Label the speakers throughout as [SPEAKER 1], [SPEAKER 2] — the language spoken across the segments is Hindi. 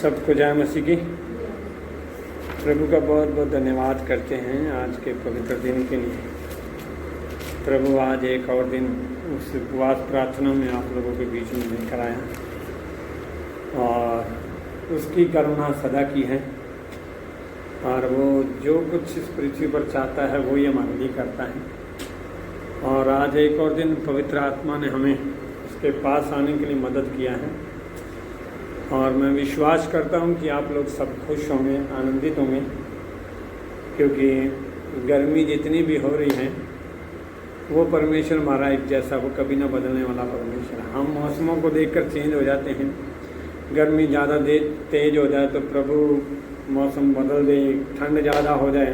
[SPEAKER 1] सबको जय मसीह की। प्रभु का बहुत बहुत धन्यवाद करते हैं आज के पवित्र दिन के लिए। प्रभु आज एक और दिन उस उपवास प्रार्थना में आप लोगों के बीच में लेकर आया और उसकी करुणा सदा की है और वो जो कुछ इस पृथ्वी पर चाहता है वो ही हमारे लिए करता है। और आज एक और दिन पवित्र आत्मा ने हमें उसके पास आने के लिए मदद किया है और मैं विश्वास करता हूँ कि आप लोग सब खुश होंगे, आनंदित होंगे, क्योंकि गर्मी जितनी भी हो रही है वो परमेश्वर हमारा एक जैसा, वो कभी ना बदलने वाला परमेश्वर। हम मौसमों को देखकर चेंज हो जाते हैं। गर्मी ज़्यादा तेज हो जाए तो प्रभु मौसम बदल दे, ठंड ज़्यादा हो जाए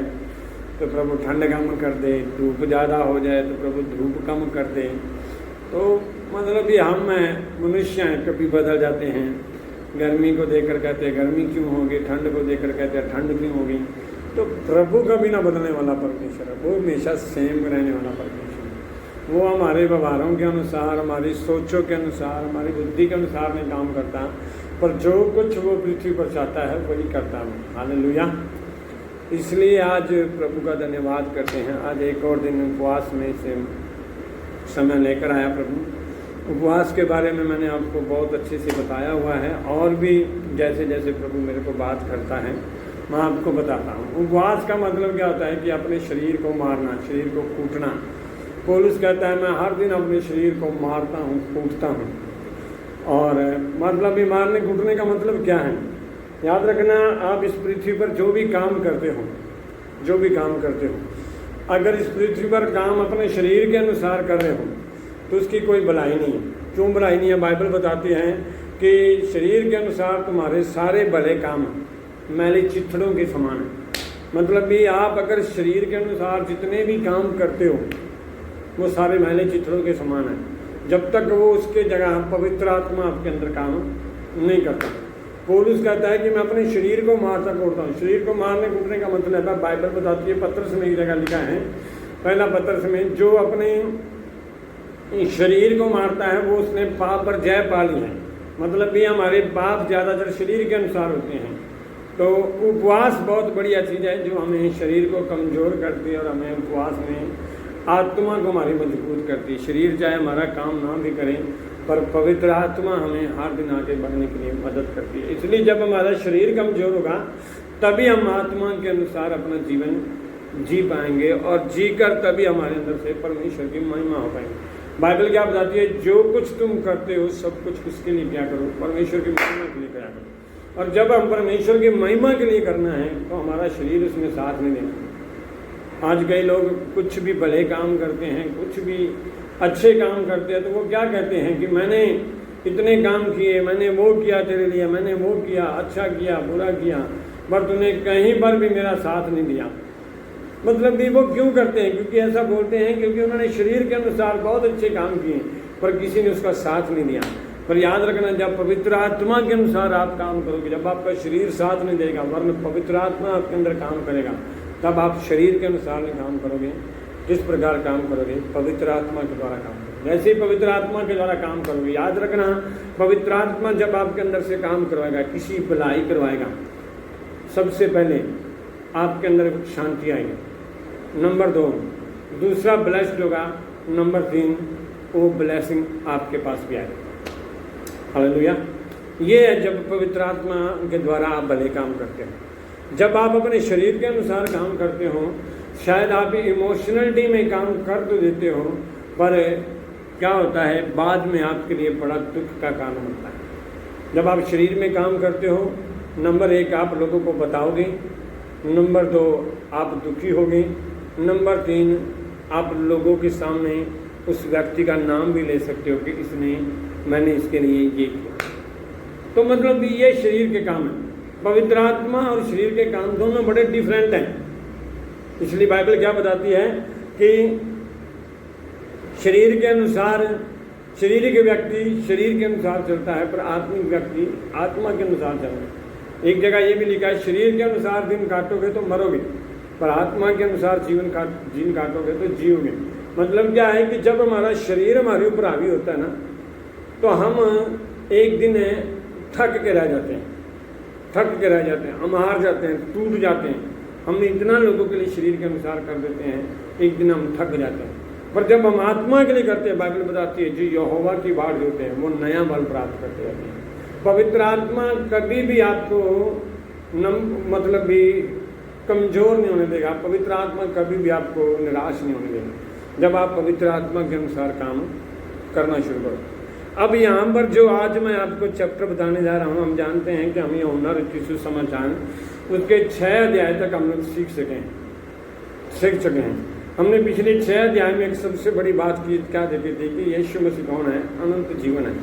[SPEAKER 1] तो प्रभु ठंड कम कर दे, धूप ज़्यादा हो जाए तो प्रभु धूप कम कर दे। तो मतलब ये हम मनुष्य हैं, कभी बदल जाते हैं। गर्मी को देखकर कहते हैं गर्मी क्यों होगी, ठंड को देखकर कहते हैं ठंड क्यों होगी। तो प्रभु कभी ना बदलने वाला परमेश्वर है, वो हमेशा सेम रहने वाला परमेश्वर है। वो हमारे व्यवहारों के अनुसार, हमारी सोचों के अनुसार, हमारी बुद्धि के अनुसार नहीं काम करता, पर जो कुछ वो पृथ्वी पर चाहता है वही करता है। हालेलुया। इसलिए आज प्रभु का धन्यवाद करते हैं। आज एक और दिन उपवास में से समय लेकर आया प्रभु। उपवास के बारे में मैंने आपको बहुत अच्छे से बताया हुआ है और भी जैसे जैसे प्रभु मेरे को बात करता है मैं आपको बताता हूँ। उपवास का मतलब क्या होता है कि अपने शरीर को मारना, शरीर को कूटना। पौलुस कहता है मैं हर दिन अपने शरीर को मारता हूँ, कूटता हूँ। और मतलब ये मारने कूटने का मतलब क्या है? याद रखना, आप इस पृथ्वी पर जो भी काम करते हो, अगर इस पृथ्वी पर काम अपने शरीर के अनुसार कर रहे हो तो उसकी कोई भलाई नहीं है। क्यों भलाई नहीं है? बाइबल बताती है कि शरीर के अनुसार तुम्हारे सारे भले काम मैले चिथड़ों के समान है। मतलब भी आप अगर शरीर के अनुसार जितने भी काम करते हो वो सारे मैले चिथड़ों के समान है, जब तक वो उसके जगह पवित्र आत्मा आपके अंदर काम नहीं करता। पौलुस कहता है कि मैं अपने शरीर को मारता कूटता हूँ। शरीर को मारने कूटने का मतलब है, बाइबल बताती है, पत्रस में एक जगह लिखा है, पहला पत्रस में, जो अपने शरीर को मारता है वो उसने पाप पर जय पा ली है। मतलब भी हमारे पाप ज़्यादातर शरीर के अनुसार होते हैं। तो उपवास बहुत बढ़िया चीज़ है जो हमें शरीर को कमज़ोर करती है और हमें उपवास में आत्मा को हमारी मजबूत करती है। शरीर चाहे हमारा काम ना भी करे पर पवित्र आत्मा हमें हर दिन आगे बढ़ने के लिए मदद करती है। इसलिए जब हमारा शरीर कमज़ोर होगा तभी हम आत्मा के अनुसार अपना जीवन जी पाएंगे और जी कर तभी हमारे अंदर से परमेश्वर की महिमा हो पाएंगे। बाइबल क्या बताती है? जो कुछ तुम करते हो सब कुछ किसके लिए क्या करो? परमेश्वर की महिमा के लिए क्या करो। और जब हम परमेश्वर की महिमा के लिए करना है तो हमारा शरीर उसमें साथ नहीं देता। आज कई लोग कुछ भी भले काम करते हैं, कुछ भी अच्छे काम करते हैं, तो वो क्या कहते हैं कि मैंने इतने काम किए, मैंने वो किया तेरे लिए, मैंने वो किया, अच्छा किया, बुरा किया, पर तूने कहीं पर भी मेरा साथ नहीं दिया। मतलब भी वो क्यों करते हैं? क्योंकि ऐसा बोलते हैं क्योंकि उन्होंने शरीर के अनुसार बहुत अच्छे काम किए पर किसी ने उसका साथ नहीं दिया। पर याद रखना, जब पवित्र आत्मा के अनुसार आप काम करोगे, जब आपका शरीर साथ नहीं देगा वरन पवित्र आत्मा आपके अंदर काम करेगा, तब आप शरीर के अनुसार नहीं काम करोगे। किस प्रकार काम करोगे? पवित्र आत्मा के द्वारा काम करोगे। जैसे ही पवित्र आत्मा के द्वारा काम करोगे, याद रखना, पवित्र आत्मा जब आपके अंदर से काम करवाएगा, किसी भलाई करवाएगा, सबसे पहले आपके अंदर शांति आएगी, नंबर 2 दूसरा ब्लेस्ड होगा, नंबर 3 वो ब्लेसिंग आपके पास भी आएगा। हालेलुया। ये है जब पवित्र आत्मा के द्वारा आप भले काम करते हो। जब आप अपने शरीर के अनुसार काम करते हो, शायद आप इमोशनलिटी में काम कर तो देते हो, पर क्या होता है बाद में आपके लिए बड़ा दुख का कारण होता है। जब आप शरीर में काम करते हो, नंबर 1 आप लोगों को बताओगे, नंबर 2 आप दुखी होगे, नंबर 3 आप लोगों के सामने उस व्यक्ति का नाम भी ले सकते हो कि मैंने इसके लिए ये किया। तो मतलब ये शरीर के काम है। पवित्र आत्मा और शरीर के काम दोनों बड़े डिफरेंट हैं। इसलिए बाइबल क्या बताती है कि शरीर के अनुसार शरीर व्यक्ति शरीर के अनुसार चलता है, पर आत्मिक व्यक्ति आत्मा के अनुसार चलता है। एक जगह ये भी लिखा है, शरीर के अनुसार दिन काटोगे तो मरोगे, पर आत्मा के अनुसार जीवन काटोगे तो जियोगे। मतलब क्या है कि जब हमारा शरीर हमारे ऊपर हावी होता है ना, तो हम एक दिन थक के रह जाते हैं। थक के रह जाते हैं, हम हार जाते हैं, टूट जाते हैं। हमने इतना लोगों के लिए शरीर के अनुसार कर देते हैं, एक दिन हम थक जाते हैं। पर जब हम आत्मा के लिए करते हैं, बाइबल बताती है जो यहोवा की बाट जोते हैं वो नया बल प्राप्त करते रहते हैं। पवित्र आत्मा कभी भी आपको मतलब भी कमजोर नहीं होने देगा। पवित्र आत्मा कभी भी आपको निराश नहीं होने देगा जब आप पवित्र आत्मा के अनुसार काम करना शुरू करो। अब यहाँ पर जो आज मैं आपको चैप्टर बताने जा रहा हूँ, हम जानते हैं कि हम यूहन्ना रचित सुसमाचार उसके 6 अध्याय तक हम लोग सीख सके हैं। हमने पिछले 6 अध्याय में एक सबसे बड़ी बात की क्या देखी थी कि यीशु मसीह कौन है, अनंत जीवन है।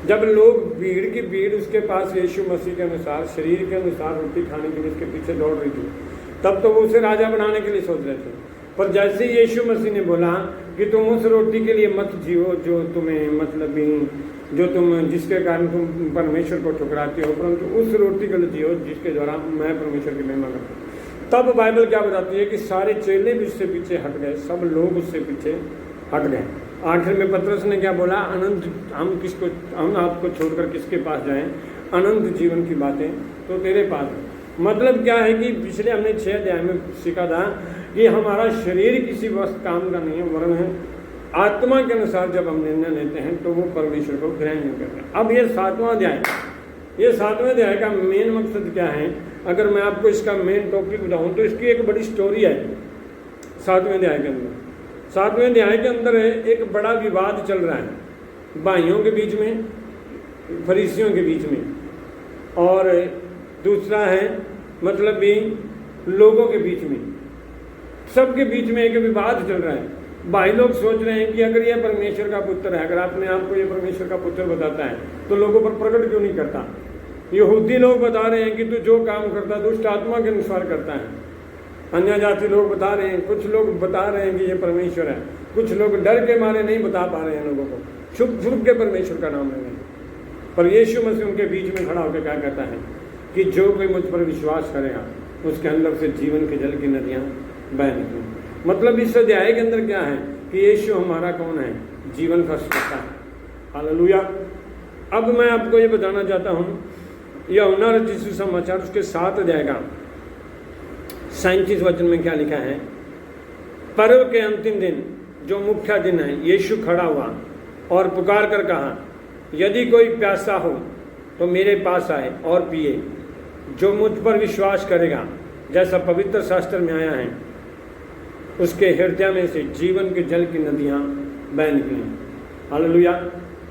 [SPEAKER 1] जब लोग भीड़ की भीड़ उसके पास यीशु मसीह के अनुसार शरीर के अनुसार रोटी खाने के लिए उसके पीछे दौड़ रही थी, तब तो वो उसे राजा बनाने के लिए सोच रहे थे। पर जैसे यीशु मसीह ने बोला कि तुम उस रोटी के लिए मत जियो जो तुम्हें मतलब जो तुम जिसके कारण तुम परमेश्वर को ठुकराते हो, परंतु उस रोटी के लिए जियो जिसके द्वारा मैं परमेश्वर की महिमा करता हूँ। तब बाइबल क्या बताती है कि सारे चेले भी उससे पीछे हट गए, सब लोग उससे पीछे हट गए। आखिर में पतरस ने क्या बोला, अनंत हम आपको छोड़कर किसके पास जाएं, अनंत जीवन की बातें तो तेरे पास है। मतलब क्या है कि पिछले हमने 6 अध्याय में सीखा था कि हमारा शरीर किसी वक्त काम का नहीं है, वरन है आत्मा के अनुसार जब हम निर्णय लेते हैं तो वो परमेश्वर को ग्रहण नहीं करते। अब ये 7वां अध्याय का मेन मकसद क्या है, अगर मैं आपको इसका मेन टॉपिक बताऊं तो इसकी एक बड़ी स्टोरी है। 7वें अध्याय के अंदर एक बड़ा विवाद चल रहा है भाइयों के बीच में, फरीसियों के बीच में, और दूसरा है मतलब भी लोगों के बीच में, सबके बीच में एक विवाद चल रहा है। भाई लोग सोच रहे हैं कि अगर यह परमेश्वर का पुत्र है, अगर अपने आप को ये परमेश्वर का पुत्र बताता है तो लोगों पर प्रकट क्यों नहीं करता। यहूदी लोग बता रहे हैं कि तू जो काम करता दुष्ट आत्मा के अनुसार करता है। अन्य जाति लोग बता रहे हैं, कुछ लोग बता रहे हैं कि ये परमेश्वर है, कुछ लोग डर के मारे नहीं बता पा रहे हैं लोगों को, छुप के परमेश्वर का नाम ले रहे हैं। पर यीशु मसीह उनके बीच में खड़ा होकर क्या कहता है कि जो कोई मुझ पर विश्वास करेगा उसके अंदर से जीवन के जल की नदियाँ बह निकलेंगी। मतलब इस अध्याय के अंदर क्या है कि यीशु हमारा कौन है, जीवन का सत्ता है। हालेलुया। अब मैं आपको ये बताना चाहता हूँ, यूहन्ना रचित सुसमाचार उसके 7 अध्याय का 37 वचन में क्या लिखा है। पर्व के अंतिम दिन जो मुख्य दिन है, यीशु खड़ा हुआ और पुकार कर कहा, यदि कोई प्यासा हो तो मेरे पास आए और पिए। जो मुझ पर विश्वास करेगा, जैसा पवित्र शास्त्र में आया है, उसके हृदय में से जीवन के जल की नदियाँ बह निकलें। हालेलुया।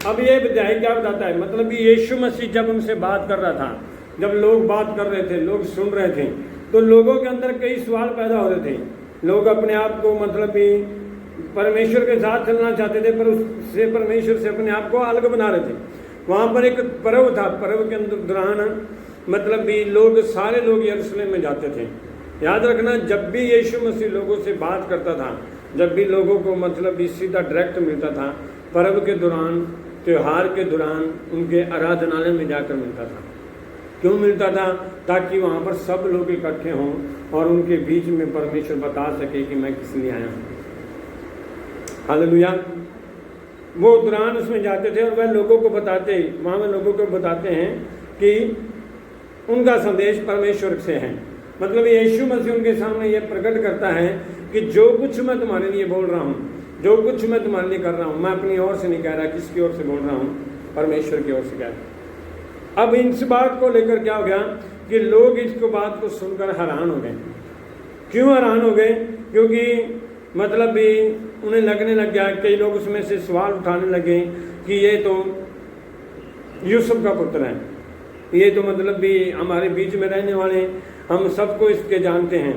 [SPEAKER 1] अब ये अध्याय क्या बताता है, मतलब कि यीशु मसीह जब उनसे बात कर रहा था, जब लोग बात कर रहे थे, लोग सुन रहे थे, तो लोगों के अंदर कई सवाल पैदा हो रहे थे। लोग अपने आप को मतलब कि परमेश्वर के साथ चलना चाहते थे, पर उससे परमेश्वर से अपने आप को अलग बना रहे थे। वहाँ पर एक पर्व था, पर्व के अंदर दौरान मतलब भी सारे लोग यरूशलेम में जाते थे। याद रखना, जब भी यीशु मसीह लोगों से बात करता था, जब भी लोगों को मतलब भी सीधा डायरेक्ट मिलता था, पर्व के दौरान, त्यौहार के दौरान उनके आराधनालय में जाकर मिलता था। क्यों मिलता था? ताकि वहाँ पर सब लोग इकट्ठे हों और उनके बीच में परमेश्वर बता सके कि मैं किस लिए आया हूँ। हालेलुया। वो दौरान उसमें जाते थे और वह लोगों को बताते हैं कि उनका संदेश परमेश्वर से है। मतलब यीशु मसीह उनके सामने ये प्रकट करता है कि जो कुछ मैं तुम्हारे लिए बोल रहा हूँ, जो कुछ मैं तुम्हारे लिए कर रहा हूँ, मैं अपनी ओर से नहीं कह रहा, किसकी ओर से बोल रहा हूँ, परमेश्वर की ओर से कह रहा हूँ। अब इस बात को लेकर क्या हो गया कि लोग इसको बात को सुनकर हैरान हो गए। क्यों हैरान हो गए? क्योंकि मतलब भी उन्हें लगने लग गया, कई लोग उसमें से सवाल उठाने लगे कि ये तो यूसुफ का पुत्र है, ये तो मतलब भी हमारे बीच में रहने वाले, हम सबको इसके जानते हैं,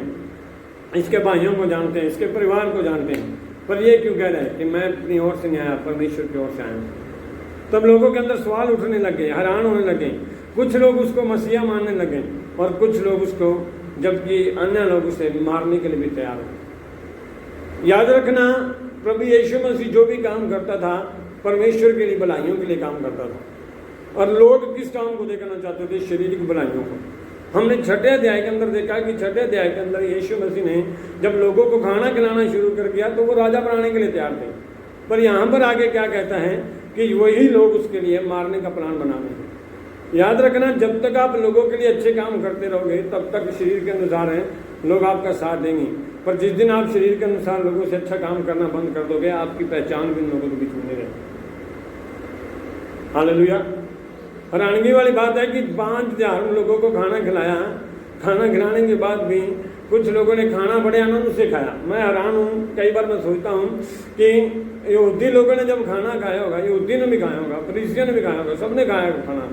[SPEAKER 1] इसके भाइयों को जानते हैं, इसके परिवार को जानते हैं, पर ये क्यों कह रहे हैं कि मैं अपनी ओर से नहीं आया, परमेश्वर की ओर से आया हूँ। तब लोगों के अंदर सवाल उठने लगे, हैरान होने लगे। कुछ लोग उसको मसीहा मानने लगे और कुछ लोग उसको, जबकि अन्य लोग उसे मारने के लिए भी तैयार हो। याद रखना, प्रभु यीशु मसीह जो भी काम करता था परमेश्वर के लिए, भलाइयों के लिए काम करता था। और लोग किस काम को देखना चाहते थे? शारीरिक भलाइयों को। हमने 6 अध्याय के अंदर देखा कि 6 अध्याय के अंदर यीशु मसीह ने जब लोगों को खाना खिलाना शुरू कर दिया तो वो राजा बनाने के लिए तैयार थे। पर यहाँ पर आगे क्या कहता है कि वही लोग उसके लिए मारने का प्लान बना रहे हैं। याद रखना, जब तक आप लोगों के लिए अच्छे काम करते रहोगे तब तक शरीर के अनुसार हैं लोग आपका साथ देंगे, पर जिस दिन आप शरीर के अनुसार लोगों से अच्छा काम करना बंद कर दोगे, आपकी पहचान भी उन लोगों के बीच में नहीं रहेगी। हालेलुया। हैरानगी वाली बात है कि 5000 लोगों को खाना खिलाया, खाना खिलाने के बाद भी कुछ लोगों ने खाना बड़े आनंद से खाया। मैं हैरान हूँ, कई बार मैं सोचता हूँ कि यहूदी लोगों ने जब खाना खाया होगा, यहूदी ने भी खाया होगा, फरीसियों ने भी खाया होगा, सबने खाया होगा खाना,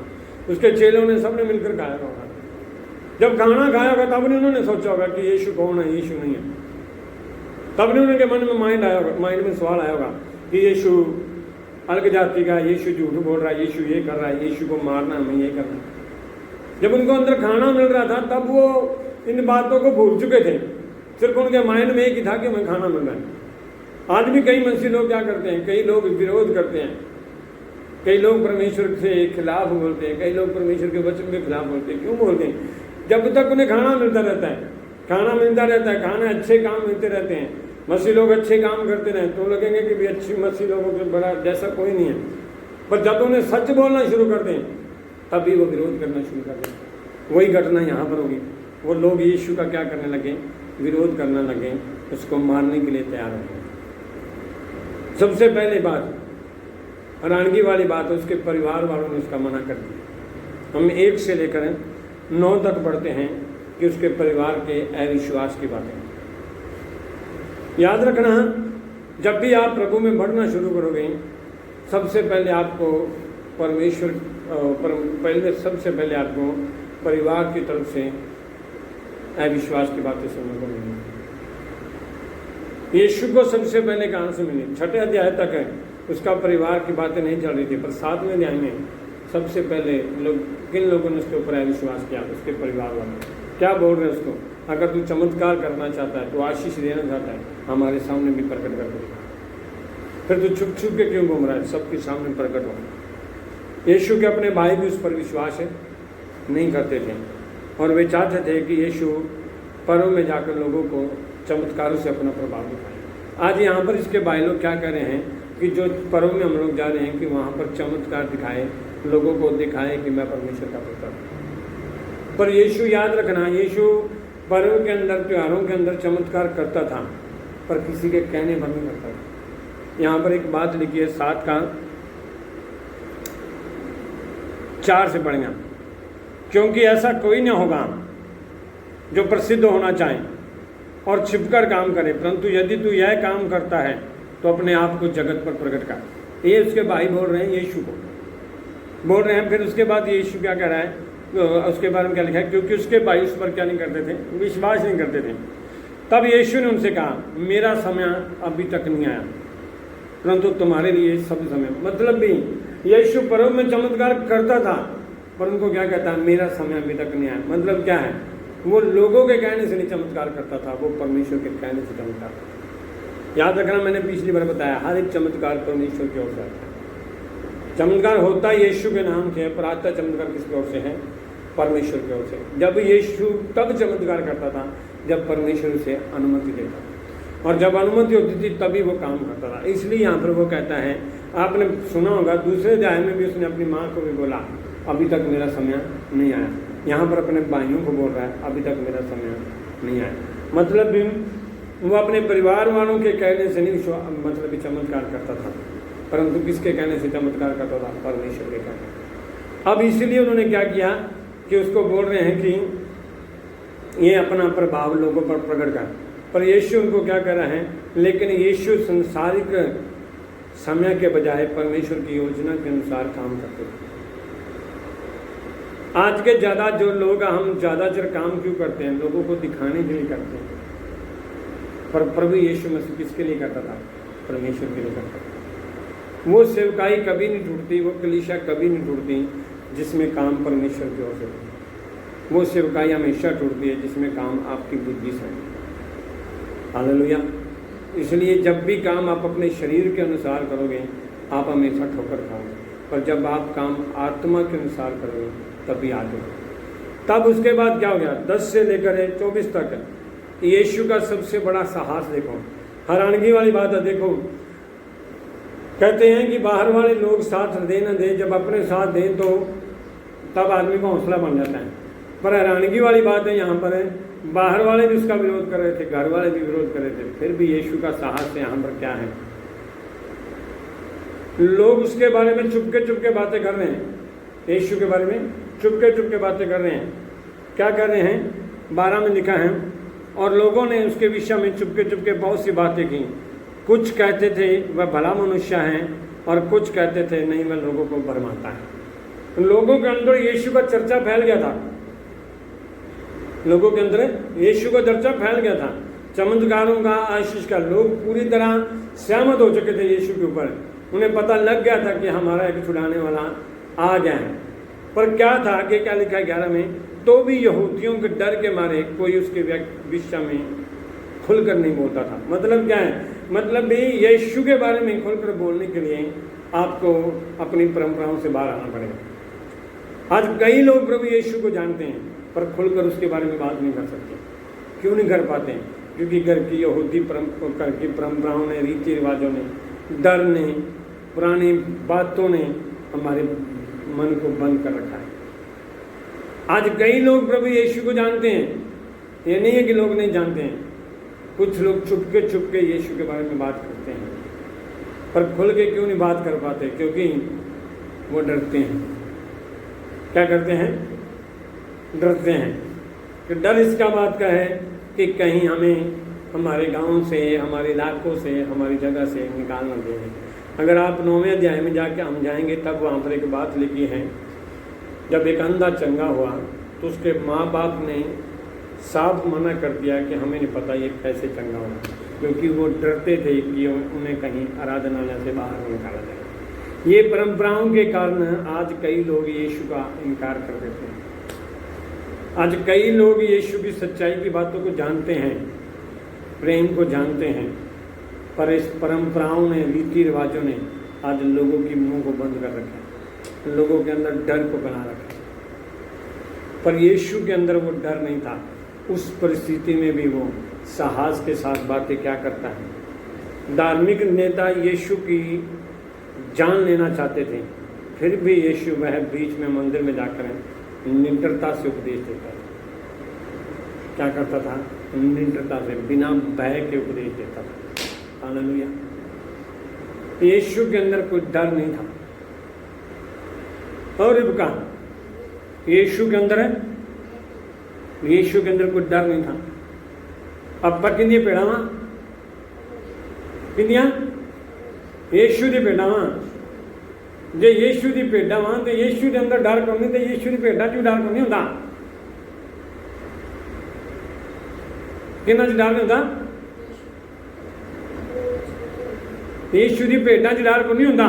[SPEAKER 1] उसके चेलों ने सबने मिलकर खाया होगा। जब खाना खाया होगा तब नहीं उन्होंने सोचा होगा कि यीशु कौन है, यीशु नहीं है। तब नहीं उनके मन में माइंड में सवाल आया होगा कि यीशु अलग जाति का, यीशु झूठ बोल रहा है, यीशु ये कर रहा है, यीशु को मारना, हमें ये करना। जब उनको अंदर खाना मिल रहा था तब वो इन बातों को भूल चुके थे, सिर्फ उनके माइंड में एक ही था कि हमें खाना मिल रहा है। आज भी कई मसीह लोग क्या करते हैं, कई लोग विरोध करते हैं, कई लोग परमेश्वर के खिलाफ बोलते हैं, कई लोग परमेश्वर के वचन के खिलाफ बोलते हैं। क्यों बोलते हैं? जब तक उन्हें खाना मिलता रहता है, खाना मिलता रहता है, खाना अच्छे काम मिलते रहते हैं, मसीह लोग अच्छे काम करते रहे तो लगेंगे कि भी अच्छी मसीह लोगों के बड़ा जैसा कोई नहीं है। पर जब उन्हें सच बोलना शुरू कर दें तभी वो विरोध करना शुरू कर दें। वही घटना यहाँ पर होगी। वो लोग यीशु का क्या करने लगे? विरोध करने लगे, उसको मारने के लिए तैयार हो गए। सबसे पहले बात, हैरानगी वाली बात है, उसके परिवार वालों ने उसका मना कर दिया। हम 1 से लेकर 9 तक पढ़ते हैं कि उसके परिवार के अविश्वास की बातें। याद रखना, जब भी आप प्रभु में बढ़ना शुरू करोगे, सबसे पहले आपको सबसे पहले आपको परिवार की तरफ से अविश्वास की बातें सुनने को मिली। यीशु को सबसे पहले कहाँ से मिली? 6 अध्याय तक है, उसका परिवार की बातें नहीं चल रही थी, पर 7वें अध्याय में सबसे पहले किन लोगों ने उसके ऊपर अविश्वास किया? उसके परिवार वाले। क्या बोल रहे हैं उसको? अगर तू चमत्कार करना चाहता है, तो आशीष देना चाहता है, हमारे सामने भी प्रकट कर दे। फिर तू छुप छुप के क्यों घूम रहा है? सबके सामने प्रकट हो। यीशु के अपने भाई भी उस पर विश्वास नहीं करते थे, और वे चाहते थे कि यीशु पर्व में जाकर लोगों को चमत्कारों से अपना प्रभाव दिखाए। आज यहाँ पर इसके भाई लोग क्या कर रहे हैं कि जो पर्व में हम लोग जा रहे हैं कि वहाँ पर चमत्कार दिखाए, लोगों को दिखाए कि मैं परमेश्वर का पुत्र हूँ। पर यीशु, याद रखना, यीशु पर्व के अंदर, त्योहारों के अंदर चमत्कार करता था, पर किसी के कहने पर नहीं करता था। यहाँ पर एक बात लिखी है, 7:4 से पढ़ेंगे। क्योंकि ऐसा कोई न होगा जो प्रसिद्ध होना चाहे और छिपकर काम करे, परंतु यदि तू यह काम करता है तो अपने आप को जगत पर प्रकट कर। ये उसके भाई बोल रहे हैं, यीशु को बोल रहे हैं। फिर उसके बाद यीशु क्या कह रहा है, उसके बारे में क्या लिखा है? क्योंकि उसके भाई उस पर क्या नहीं करते थे? विश्वास नहीं करते थे। तब यीशु ने उनसे कहा, मेरा समय अभी तक नहीं आया, परंतु तुम्हारे लिए सब समय। मतलब भी यीशु पर्व में चमत्कार करता था, पर उनको क्या कहता है? मेरा समय अभी तक नहीं आया। मतलब क्या है? वो लोगों के कहने से नहीं चमत्कार करता था, वो परमेश्वर के कहने से चमत्कार करता था। याद रखना, मैंने पिछली बार बताया, हर एक चमत्कार परमेश्वर की ओर से आता है। चमत्कार होता यीशु के नाम से, पर आता चमत्कार किसकी ओर से है? परमेश्वर की ओर से। जब यीशु तब चमत्कार करता था जब परमेश्वर उसे अनुमति देता था, और जब अनुमति होती थी तभी वो काम करता था। इसलिए यहाँ पर वो कहता है, आपने सुना होगा 2 अध्याय में भी उसने अपनी माँ को भी बोला, अभी तक मेरा समय नहीं आया। यहाँ पर अपने भाइयों को बोल रहा है, अभी तक मेरा समय नहीं आया। मतलब भी वो अपने परिवार वालों के कहने से नहीं मतलब चमत्कार करता था, परंतु किसके कहने से चमत्कार करता था? परमेश्वर के कहने। अब इसीलिए उन्होंने क्या किया कि उसको बोल रहे हैं कि ये अपना प्रभाव लोगों पर प्रकट कर। पर यीशु उनको क्या कर रहा है? लेकिन यीशु संसारिक समय के बजाय परमेश्वर की योजना के अनुसार काम करते थे। आज के ज़्यादा जो लोग, हम ज़्यादातर काम क्यों करते हैं? लोगों को दिखाने के लिए करते हैं। पर प्रभु यीशु मसीह किसके लिए करता था? परमेश्वर के लिए करता था। वो सेवकाई कभी नहीं टूटती, वो कलीसिया कभी नहीं टूटती जिसमें काम परमेश्वर की ओर से। वो सेवकाई हमेशा टूटती है जिसमें काम आपकी बुद्धि से है। हालेलुया। इसलिए जब भी काम आप अपने शरीर के अनुसार करोगे, आप हमेशा ठोकर खाओगे, पर जब आप काम आत्मा के अनुसार करोगे तभी आगे। तब उसके बाद क्या हो गया? 10 से लेकर 24 तक यीशु का सबसे बड़ा साहस देखो। हैरानगी वाली बात है। देखो, कहते हैं कि बाहर वाले लोग साथ दे न दे, जब अपने साथ दें तो तब आदमी का हौसला बन जाता है। पर हैरानगी वाली बात है यहाँ पर है, बाहर वाले भी उसका विरोध कर रहे थे, घर वाले भी विरोध कर रहे थे, फिर भी यीशु का साहस यहाँ पर क्या है, लोग उसके बारे में चुपके चुपके बातें कर रहे हैं, यीशु के बारे में चुपके चुपके बातें कर रहे हैं। क्या कर रहे हैं, 12 में लिखा है, और लोगों ने उसके विषय में चुपके चुपके बहुत सी बातें की। कुछ कहते थे वह भला मनुष्य है, और कुछ कहते थे नहीं वह लोगों को भरमाता है। लोगों के अंदर यीशु का चर्चा फैल गया था, लोगों के अंदर यीशु का चर्चा फैल गया था, चमत्कारों का, आशीष का। लोग पूरी तरह सहमत हो चुके थे यीशु के ऊपर, उन्हें पता लग गया था कि हमारा एक छुड़ाने वाला आ गया है। पर क्या था, आगे क्या लिखा है 11 में, तो भी यहूदियों के डर के मारे कोई उसके विषय में खुलकर नहीं बोलता था। मतलब क्या है, मतलब भी यीशु के बारे में खुलकर बोलने के लिए आपको अपनी परंपराओं से बाहर आना पड़ेगा। आज कई लोग प्रभु यीशु को जानते हैं पर खुलकर उसके बारे में बात नहीं कर सकते। क्यों नहीं कर पाते? क्योंकि घर की यहूदी परंपराओं ने, रीति रिवाजों ने, डर ने, पुरानी बातों ने हमारे मन को बंद कर रखा है। आज कई लोग प्रभु यीशु को जानते हैं, ये नहीं है कि लोग नहीं जानते हैं। कुछ लोग चुपके चुपके यीशु के बारे में बात करते हैं, पर खुल के क्यों नहीं बात कर पाते? क्योंकि वो डरते हैं। क्या करते हैं? डरते हैं। कि डर इसका बात का है कि कहीं हमें हमारे गांव से, हमारे इलाकों से, हमारी जगह से निकाल न दें। अगर आप 9वें अध्याय में जाके हम जाएंगे तब वहाँ पर एक बात लिखी है, जब एक अंधा चंगा हुआ तो उसके माँ बाप ने साफ मना कर दिया कि हमें नहीं पता ये कैसे चंगा हुआ, क्योंकि वो डरते थे कि उन्हें कहीं आराधनालय से बाहर नहीं निकाला जाए। ये परंपराओं के कारण आज कई लोग यीशु का इनकार कर देते हैं। आज कई लोग यीशु की सच्चाई की बातों को जानते हैं, प्रेम को जानते हैं, पर इस परंपराओं ने, रीति रिवाजों ने आज लोगों की मुंह को बंद कर रखा है, लोगों के अंदर डर को बना रखा है। पर यीशु के अंदर वो डर नहीं था। उस परिस्थिति में भी वो साहस के साथ बातें क्या करता है। धार्मिक नेता यीशु की जान लेना चाहते थे, फिर भी यीशु वह बीच में मंदिर में जाकर निडरता से उपदेश देता था। क्या करता था? निडरता से, बिना भय के उपदेश देता था। हालेलुया। यीशु के अंदर कोई डर नहीं था। और रिबका, यीशु के अंदर है, यीशु के अंदर कोई डर नहीं था। अब पर किंदिया पेड़ावा, किंदिया यीशु दी पेड़ावा, जे यीशु दी भेडा वां तो यीशु के अंदर डर कोनी, तो यीशु दी भेडा च डर कोनी हुंदा। किन्ना च डर नहीं हुंदा? यीशु दी भेडा च डर कोनी हुंदा।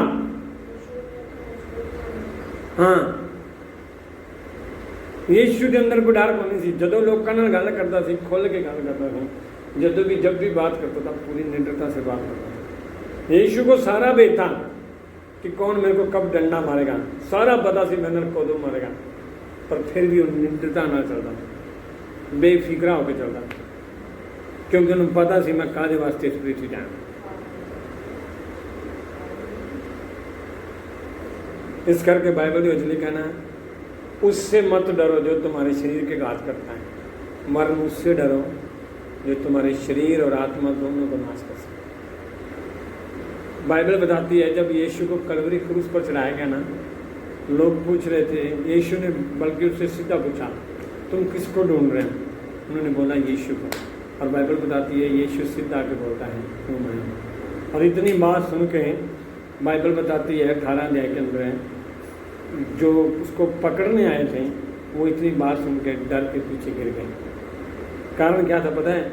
[SPEAKER 1] हाँ, यीशु के अंदर कोई डर कोनी सी। जदों लोकां नाल गल करदा सी, खुल के गल करदा सी, जदों भी जब भी बात करता था पूरी निडरता से बात करता था। यीशु को सारा भेद था कि कौन मेरे को कब डंडा मारेगा, सारा पता सी मेरे कदों मारेगा, पर फिर भी निडरता ना चलता, बेफिक्रा होकर चलता, क्योंकि उन्हें पता सी मैं कादे वास्ते इस पृथ्वी जाना। इस करके बाइबल में लिखा ना, उससे मत डरो जो तुम्हारे शरीर के घात करता है, मरण उससे डरो जो तुम्हारे शरीर और आत्मा दोनों को नाश कर सकता है। बाइबल बताती है जब यीशु को कलवरी क्रूस पर चढ़ाया गया ना, लोग पूछ रहे थे, यीशु ने बल्कि उससे सीधा पूछा तुम किसको ढूंढ रहे हो? उन्होंने बोला यीशु को। और बाइबल बताती है यीशु सीधा आके बोलता है क्यों मैं। और इतनी बात सुन के बाइबल बताती है 18 अध्याय के अंदर है, जो उसको पकड़ने आए थे वो इतनी बात सुन के डर के पीछे गिर गए। कारण क्या था पता है?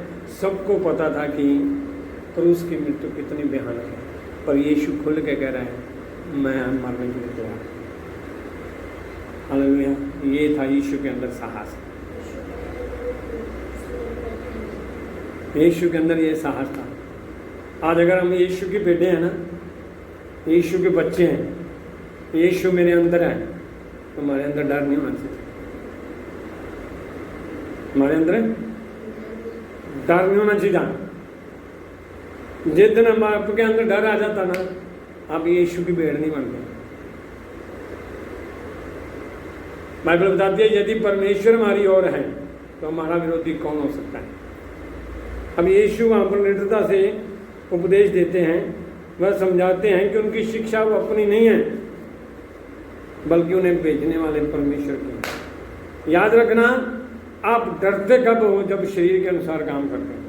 [SPEAKER 1] सबको पता था कि क्रूस की मृत्यु कितनी भयानक है, पर यीशु खुल के कह रहा है मैं मरने के लिए तैयार। हालेलुया। ये था यीशु के अंदर साहस, यीशु के अंदर ये साहस था। आज अगर हम यीशु के बेटे हैं ना, यीशु के बच्चे हैं, यीशु मेरे अंदर है, तो हमारे अंदर डर नहीं होना चाहिए। हमारे अंदर डर नहीं होना चाहिए। जिस दिन हम आपके अंदर डर आ जाता ना, आप यीशु की भेड़ नहीं बनते। बाइबल बताती है यदि परमेश्वर हमारी ओर है तो हमारा विरोधी कौन हो सकता है। अब यीशु वहाँ पर निर्दयता से उपदेश देते हैं, वह समझाते हैं कि उनकी शिक्षा वो अपनी नहीं है बल्कि उन्हें भेजने वाले परमेश्वर की। याद रखना, आप डरते कब हो? जब शरीर के अनुसार काम करते हैं।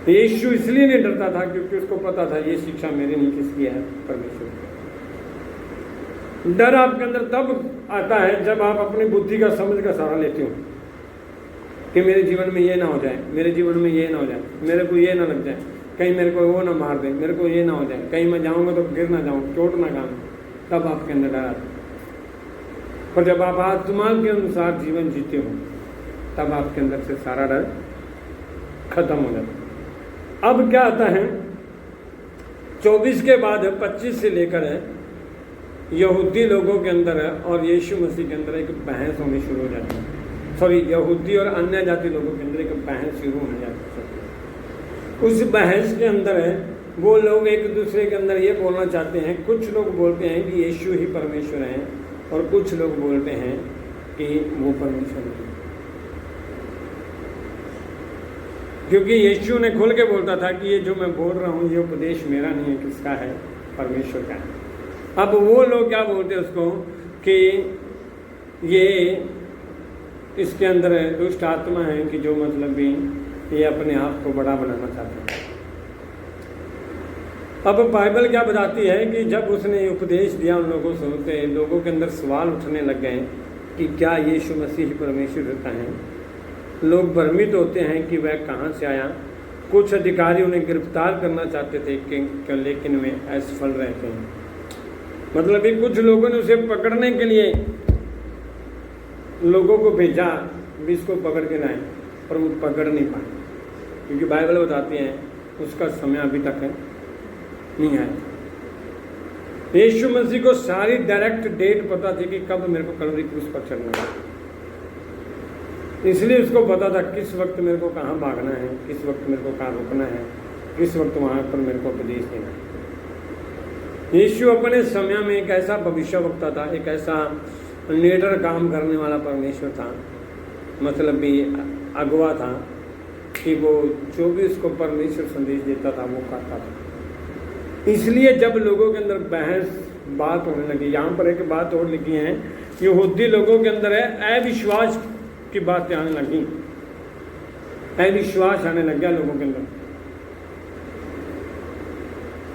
[SPEAKER 1] यीशु इसलिए नहीं डरता था क्योंकि उसको पता था ये शिक्षा मेरी नहीं, किसकी है? परमेश्वर की। डर आपके अंदर तब आता है जब आप अपनी बुद्धि का, समझ का सहारा लेते हो कि मेरे जीवन में ये ना हो जाए, मेरे जीवन में ये ना हो जाए, मेरे को ये ना लग जाए, कहीं मेरे को वो ना मार दे, मेरे को ये ना हो जाए, कहीं मैं जाऊंगा तो गिर ना जाऊं, चोट ना खाऊं, तब आपके अंदर डर आता है। पर जब आप आत्मा के अनुसार जीवन जीते हो तब आपके अंदर से सारा डर खत्म हो जाता है। अब क्या आता है 24 के बाद 25 से लेकर यहूदी लोगों के अंदर और यीशु मसीह के अंदर एक बहस होनी शुरू हो जाती है। सॉरी, यहूदी और अन्य जाति लोगों के अंदर एक बहस शुरू होने जाती है। उस बहस के अंदर वो लोग एक दूसरे के अंदर ये बोलना चाहते हैं, कुछ लोग बोलते हैं कि यीशु ही परमेश्वर हैं और कुछ लोग बोलते हैं कि वो परमेश्वर नहीं। क्योंकि यीशु ने खुल के बोलता था कि ये जो मैं बोल रहा हूँ ये उपदेश मेरा नहीं है, किसका है? परमेश्वर का है। अब वो लोग क्या बोलते हैं उसको कि ये इसके अंदर दुष्ट आत्मा है कि जो मतलब भी ये अपने आप को बड़ा बनाना चाहते हैं। अब बाइबल क्या बताती है कि जब उसने उपदेश दिया उन लोगों से, होते लोगों के अंदर सवाल उठने लग गए कि क्या यीशु मसीह परमेश्वर रहता है। लोग भ्रमित होते हैं कि वह कहाँ से आया। कुछ अधिकारी उन्हें गिरफ्तार करना चाहते थे कि लेकिन वे असफल रहते हैं। मतलब कि कुछ लोगों ने उसे पकड़ने के लिए लोगों को भेजा भी इसको पकड़ के लाए, पर वो पकड़ नहीं पाए क्योंकि बाइबल बताती है उसका समय अभी तक नहीं आया। यीशु मसीह को सारी डायरेक्ट डेट पता थी कि कब मेरे को कलवरी क्रूस पर चढ़ना है, इसलिए उसको पता था किस वक्त मेरे को कहाँ भागना है, किस वक्त मेरे को कहाँ रुकना है, किस वक्त वहाँ पर मेरे को उपदेश देना है। यीशु अपने समय में एक ऐसा भविष्यवक्ता था, एक ऐसा लीडर काम करने वाला परमेश्वर था, मतलब भी अगुवा था कि वो जो भी उसको परमेश्वर संदेश देता था वो करता था। इसलिए जब लोगों के अंदर बहस बात होने लगी, यहाँ पर एक बात और लिखी है, यहूदी लोगों के अंदर है अविश्वास की बातें आने लगी, अविश्वास आने लग गया लोगों के अंदर।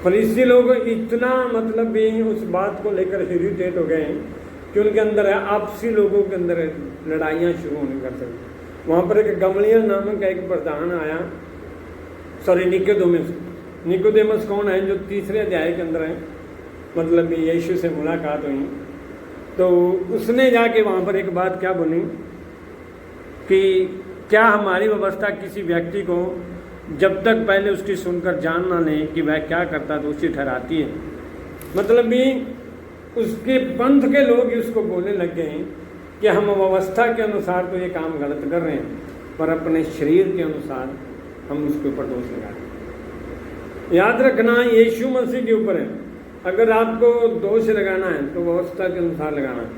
[SPEAKER 1] फरीसी लोग इतना मतलब भी उस बात को लेकर इरिटेट हो गए कि उनके अंदर है आपसी लोगों के अंदर लड़ाइयाँ शुरू होने कर सकती। वहाँ पर एक गमलियल नामक का एक प्रधान आया, सॉरी निकोदेमस कौन है, जो तीसरे अध्याय के अंदर है, मतलब यीशु से मुलाकात हुई। तो उसने जाके वहाँ पर एक बात क्या बोली कि क्या हमारी व्यवस्था किसी व्यक्ति को जब तक पहले उसकी सुनकर जान ना लें कि वह क्या करता तो उसी ठहराती है। मतलब भी उसके पंथ के लोग उसको बोलने लग गए कि हम व्यवस्था के अनुसार तो ये काम गलत कर रहे हैं, पर अपने शरीर के अनुसार हम उसके ऊपर दोष लगा रहे हैं। याद रखना यीशु मसीह के ऊपर है, अगर आपको दोष लगाना है तो व्यवस्था के अनुसार लगाना है,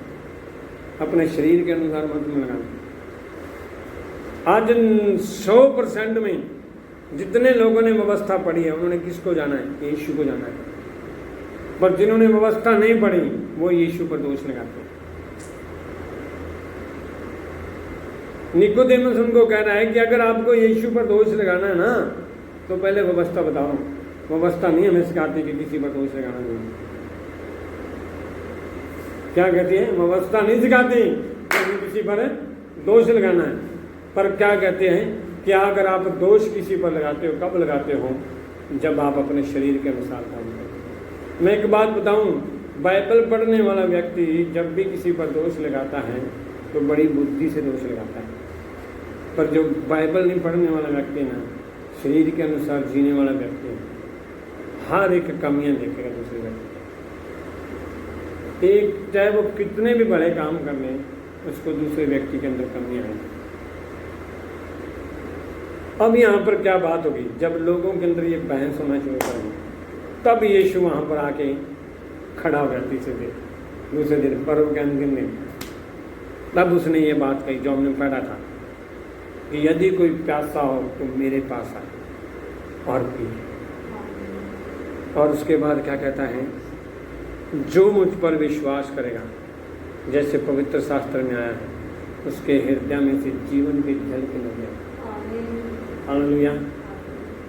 [SPEAKER 1] अपने शरीर के अनुसार मत लगाना। आज 100% में जितने लोगों ने व्यवस्था पढ़ी है उन्होंने किसको जाना है? यीशु को जाना है। पर जिन्होंने व्यवस्था नहीं पढ़ी वो यीशु पर दोष लगाते हैं। निकोदेमस उनको कह रहा है कि अगर आपको यीशु पर दोष लगाना है ना तो पहले व्यवस्था बताओ। व्यवस्था नहीं हमें सिखाती कि किसी पर दोष लगाना नहीं। क्या कहती है? व्यवस्था नहीं सिखाती कि किसी पर दोष लगाना है, पर क्या कहते हैं कि अगर आप दोष किसी पर लगाते हो, कब लगाते हो? जब आप अपने शरीर के अनुसार काम करते। मैं एक बात बताऊं, बाइबल पढ़ने वाला व्यक्ति जब भी किसी पर दोष लगाता है तो बड़ी बुद्धि से दोष लगाता है, पर जो बाइबल नहीं पढ़ने वाला व्यक्ति ना, शरीर के अनुसार जीने वाला व्यक्ति हर एक कमियां देखेगा दूसरे व्यक्ति। एक चाहे वो कितने भी बड़े काम कर लें, उसको दूसरे व्यक्ति के अंदर कमियां आएंगी। अब यहाँ पर क्या बात होगी? जब लोगों के अंदर ये बहस होना शुरू करेंगे तब यीशु वहाँ पर आके खड़ा हो गया तीसरे दिन, दूसरे दिन, पर्व के अंतिम दिन। तब उसने ये बात कही जो हमने पढ़ा था कि यदि कोई प्यासा हो तो मेरे पास आए और पिए। और उसके बाद क्या कहता है, जो मुझ पर विश्वास करेगा, जैसे पवित्र शास्त्र में आया है, उसके हृदय में से जीवन के जल की नदियां। हालेलुया।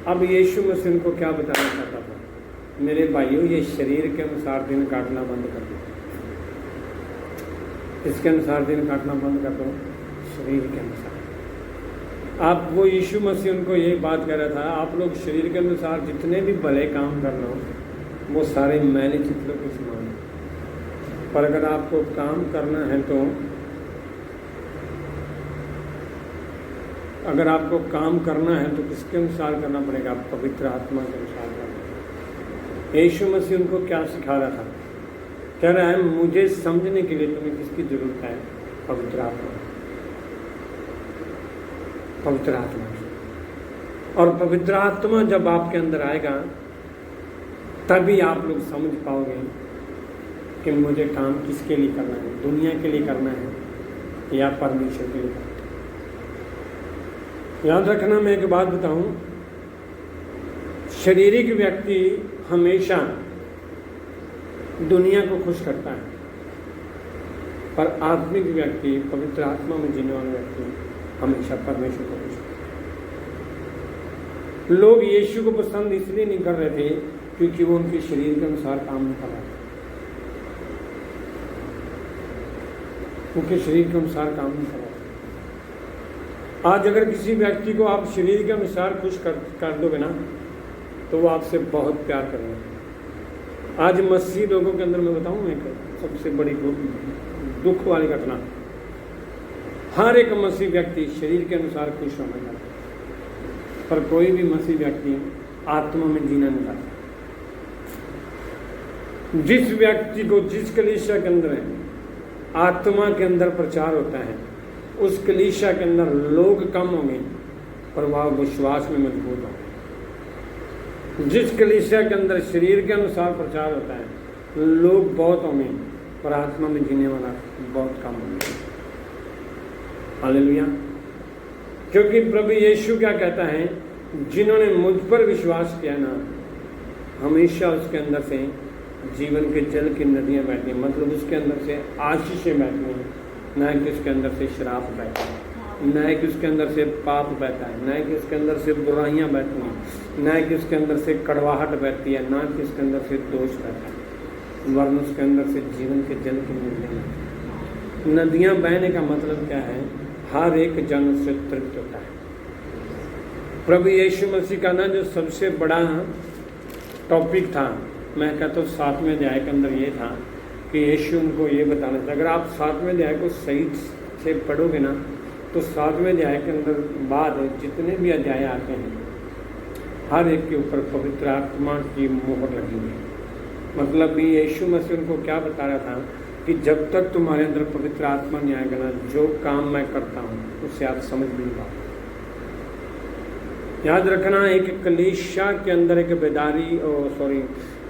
[SPEAKER 1] अब यीशु मसीह उनको क्या बताना चाहता था, मेरे भाइयों ये शरीर के अनुसार दिन काटना बंद कर दो। इसके अनुसार दिन काटना बंद कर दो, शरीर के अनुसार। आप वो यीशु मसीह उनको यही बात कह रहा था, आप लोग शरीर के अनुसार जितने भी भले काम कर लो वो सारे मैले चित्रों के समान है। पर अगर आपको काम करना है तो किसके अनुसार करना पड़ेगा, पवित्र आत्मा के अनुसार करना। यीशु मसीह उनको क्या सिखा रहा था, कह रहा है मुझे समझने के लिए तुम्हें किसकी जरूरत है, पवित्र आत्मा। पवित्र आत्मा। और पवित्र आत्मा जब आपके अंदर आएगा तभी आप लोग समझ पाओगे कि मुझे काम किसके लिए करना है, दुनिया के लिए करना है या परमेश्वर के लिए करना है। याद रखना, मैं एक बात बताऊं, शारीरिक व्यक्ति हमेशा दुनिया को खुश करता है, पर आत्मिक व्यक्ति, पवित्र आत्मा में जीने वाला व्यक्ति हमेशा परमेश्वर को खुश करता है। लोग यीशु को पसंद इसलिए नहीं कर रहे थे क्योंकि वो उनके शरीर के अनुसार काम नहीं कर रहा था, उनके शरीर के अनुसार काम नहीं कर रहा था। आज अगर किसी व्यक्ति को आप शरीर के अनुसार खुश कर दोगे ना तो वो आपसे बहुत प्यार करेंगे। आज मसीह लोगों के अंदर मैं बताऊं एक सबसे बड़ी दुख वाली घटना, हर एक मसीह व्यक्ति शरीर के अनुसार खुश होना चाहता है, पर कोई भी मसीह व्यक्ति आत्मा में जीना नहीं चाहता। जिस व्यक्ति को, जिस कलीसिया के अंदर है आत्मा के अंदर प्रचार होता है, उस कलीसिया के अंदर लोग कम होंगे पर वह विश्वास में मजबूत होंगे। जिस कलीसिया के अंदर शरीर के अनुसार प्रचार होता है लोग बहुत होंगे पर आत्मा में जीने वाला बहुत कम होंगे। हालेलुया। क्योंकि प्रभु यीशु क्या कहता है, जिन्होंने मुझ पर विश्वास किया ना, हमेशा उसके अंदर से जीवन के जल की नदियां बहती हैं। मतलब उसके अंदर से आशीषें बहती हैं, न कि उसके अंदर से शराब बहता है, न कि उसके अंदर से पाप बहता है, न कि उसके अंदर से बुराइयां बहती हैं, न कि उसके अंदर से कड़वाहट बहती है, न कि उसके अंदर से दोष बहता है, वरन उसके अंदर से जीवन के जल की नदियां। नदियां बहने का मतलब क्या है, हर एक जन उससे तृप्त होता है। प्रभु यीशु मसीह का ना जो सबसे बड़ा टॉपिक था, मैं कहता हूँ 7वें अध्याय के अंदर ये था कि यीशु उनको ये बताना था। अगर आप 7वें अध्याय को सही से पढ़ोगे ना तो 7वें अध्याय के अंदर बाद जितने भी अध्याय आते हैं हर एक के ऊपर पवित्र आत्मा की मोहर लगी हुई है। मतलब भी यीशु मसीह उनको क्या बता रहा था कि जब तक तुम्हारे अंदर पवित्र आत्मा नहीं आएगा ना, जो काम मैं करता हूँ उससे आप समझ नहीं पाओगे। याद रखना, एक कलीसिया के अंदर एक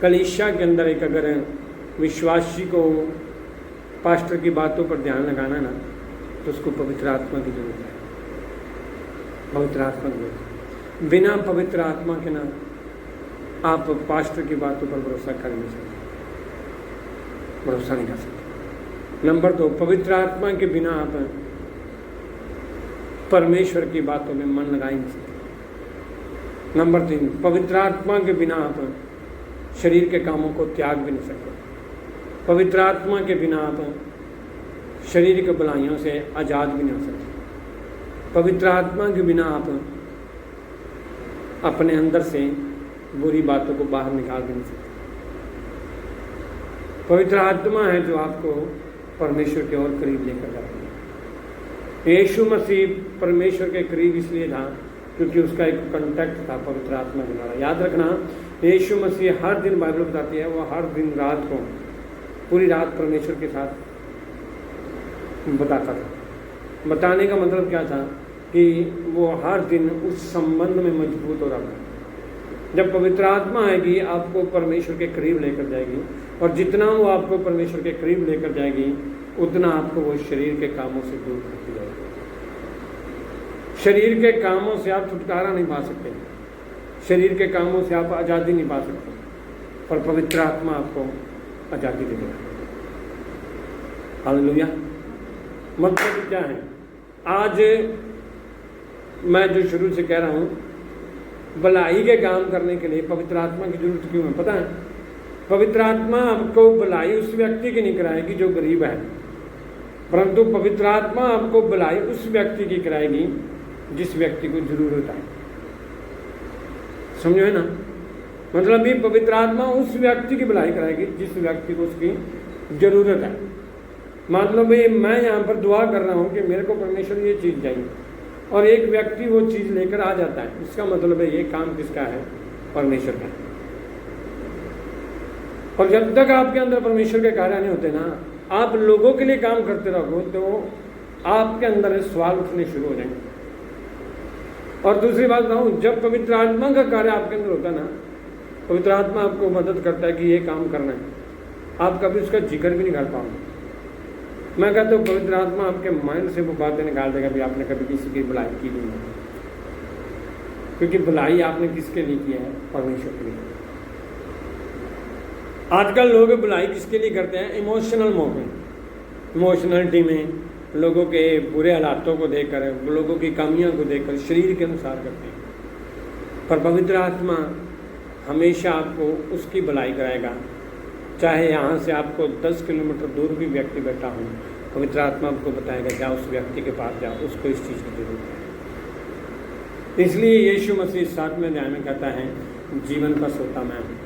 [SPEAKER 1] कलीसिया के अंदर एक अगर विश्वासी को पास्टर की बातों पर ध्यान लगाना ना तो उसको पवित्र आत्मा की जरूरत है। पवित्र आत्मा की जरूरत है। बिना पवित्र आत्मा के ना आप पास्टर की बातों पर भरोसा कर नहीं सकते, भरोसा नहीं कर सकते। नंबर 2, पवित्र आत्मा के बिना आप परमेश्वर की बातों में मन लगा ही नहीं सकते। नंबर 3, पवित्र आत्मा के बिना आप शरीर के कामों को त्याग भी नहीं सकते। पवित्र आत्मा के बिना आप शारीरिक बुराइयों से आज़ाद भी नहीं हो सकते। पवित्र आत्मा के बिना आप अपने अंदर से बुरी बातों को बाहर निकाल भी नहीं सकते। पवित्र आत्मा है जो आपको परमेश्वर के और करीब लेकर जाती है। यीशु मसीह परमेश्वर के करीब इसलिए था क्योंकि उसका एक कॉन्टैक्ट था पवित्र आत्मा के द्वारा। याद रखना, यीशु मसीह हर दिन, बाइबल बताती है, वो हर दिन रात को पूरी रात परमेश्वर के साथ बताता था। बताने का मतलब क्या था कि वो हर दिन उस संबंध में मजबूत हो रहा था। जब पवित्र आत्मा आएगी आपको परमेश्वर के करीब लेकर जाएगी, और जितना वो आपको परमेश्वर के करीब लेकर जाएगी उतना आपको वो शरीर के कामों से दूर करती जाएगी। शरीर के कामों से आप छुटकारा नहीं पा सकते, शरीर के कामों से आप आज़ादी नहीं पा सकते, पर पवित्र आत्मा आपको आज़ादी दे देगा। हालेलुया। मतलब क्या है, आज मैं जो शुरू से कह रहा हूँ, भलाई के काम करने के लिए पवित्र आत्मा की जरूरत क्यों है पता है? पवित्र आत्मा आपको भलाई उस व्यक्ति की नहीं कराएगी जो गरीब है, परंतु पवित्र आत्मा आपको भलाई उस व्यक्ति की कराएगी जिस व्यक्ति को जरूरत है। समझो है ना? मतलब ये पवित्र आत्मा उस व्यक्ति की भलाई कराएगी जिस व्यक्ति को उसकी जरूरत है। मतलब ये मैं यहाँ पर दुआ कर रहा हूँ कि मेरे को परमेश्वर ये चीज़ चाहिए, और एक व्यक्ति वो चीज़ लेकर आ जाता है, इसका मतलब है ये काम किसका है? परमेश्वर का। और जब तक आपके अंदर परमेश्वर के कार्य नहीं होते ना, आप लोगों के लिए काम करते रहोगे तो आपके अंदर सवाल उठने शुरू हो जाएंगे। और दूसरी बात बताऊँ, जब पवित्र आत्मा का कार्य आपके अंदर होता है ना, पवित्र आत्मा आपको मदद करता है कि ये काम करना है, आप कभी उसका जिक्र भी नहीं कर पाओगे। मैं कहता हूँ पवित्र आत्मा आपके माइंड से वो बातें निकाल देगा भी आपने कभी किसी की भलाई की नहीं है, क्योंकि भलाई आपने किसके लिए किया है? परमेश्वर के लिए। आजकल लोग भलाई किसके लिए करते हैं? इमोशनल मौके, इमोशनलिटी में लोगों के बुरे हालातों को देखकर, लोगों की कमियों को देखकर शरीर के अनुसार करते हैं। पर पवित्र आत्मा हमेशा आपको उसकी भलाई कराएगा, चाहे यहाँ से आपको 10 किलोमीटर दूर भी व्यक्ति बैठा हो, पवित्र आत्मा आपको बताएगा जाओ उस व्यक्ति के पास जाओ, उसको इस चीज़ की जरूरत है। इसलिए यीशु मसीह 7वें अध्याय में कहता है जीवन का सोता मैं हूँ।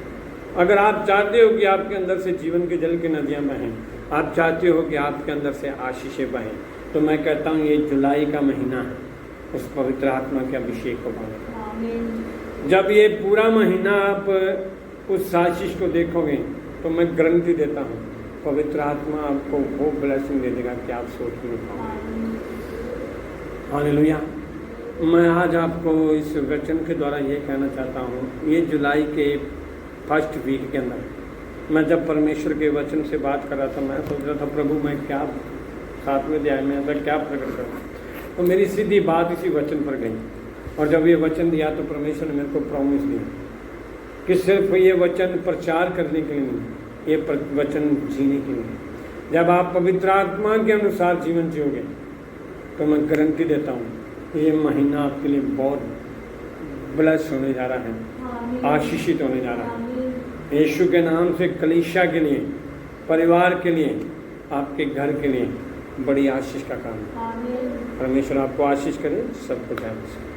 [SPEAKER 1] अगर आप चाहते हो कि आपके अंदर से जीवन के जल की नदियाँ बहें, आप चाहते हो कि आपके अंदर से आशीषें बहें, तो मैं कहता हूँ ये जुलाई का महीना है उस पवित्र आत्मा के अभिषेक को पाने का। जब ये पूरा महीना आप उस आशीष को देखोगे तो मैं गारंटी देता हूँ पवित्र आत्मा आपको वो ब्लेसिंग दे देगा कि आप सोच भी नहीं पाओगे। हालेलुया। मैं आज आपको इस वचन के द्वारा ये कहना चाहता हूँ, ये जुलाई के फर्स्ट वीक के अंदर मैं जब परमेश्वर के वचन से बात कर रहा था, मैं सोच रहा था प्रभु मैं क्या 7वें अध्याय में ऐसा क्या प्रकट करूँ, तो मेरी सीधी बात इसी वचन पर गई। और जब ये वचन दिया तो परमेश्वर ने मेरे को प्रॉमिस दिया कि सिर्फ ये वचन प्रचार करने के लिए नहीं, ये वचन जीने के लिए। जब आप पवित्र आत्मा के अनुसार जीवन जियोगे तो मैं गारंटी देता हूँ ये महीना आपके लिए बहुत ब्लेस होने जा रहा है, आशीषित होने जा रहा है। यीशु के नाम से कलीसिया के लिए, परिवार के लिए, आपके घर के लिए बड़ी आशीष का काम है। परमेश्वर आपको आशीष करे, सबको ध्यान से।